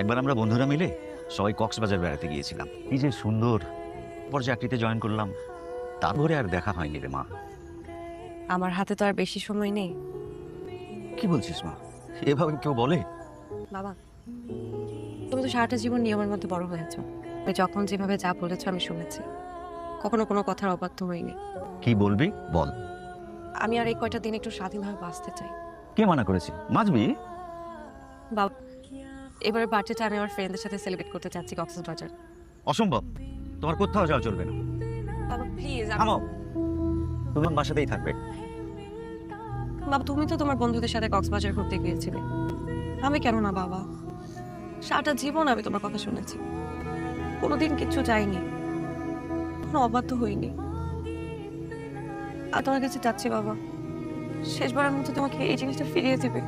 একবার আমরা বন্ধুরা মিলে সবাই কক্সবাজার বেড়াতে গিয়েছিলাম। কি যে সুন্দর। পর চাকরিতে জয়েন করলাম, তারপরে আর দেখা হয়নি রে মা। আমার হাতে তো আর বেশি সময় নেই। কি বলছিস মা? এভাবে কেউ বলে? বাবা, তুমি তো সারাটা জীবন নিয়মের মধ্যে বড় হয়েছো। তুমি যখন যেভাবে যা বলেছো আমি শুনেছি, কখনো কোনো কথার অবাধ্য হইনি। কি বলবি বল। আমি আর এই কয়টা দিন একটু স্বাধীনভাবে বাঁচতে চাই। কে মানা করেছে? বাঁচবি। বাবা, এবারে বার্থডেটা আমি আমার ফ্রেন্ডদের সাথে সেলিব্রেট করতে চাচ্ছি কক্সবাজার। অসম্ভব, তোমার কোথাও যাওয়া চলবে না। বাবা প্লিজ। থামো, তুমি আমার বাসাতেই থাকবে। বাবা, তুমি তো তোমার বন্ধুদের সাথে কক্সবাজার ঘুরতে গিয়েছিলে, আমি কেন না বাবা? সারাটা জীবন আমি তোমার কথা শুনেছি, কোনোদিন কিচ্ছু চাইনি, কোনো অবাধ্য হইনি। আর তোমার কাছে চাচ্ছি বাবা, শেষবারের মতো তোমাকে এই জিনিসটা ফিরিয়ে দিবে।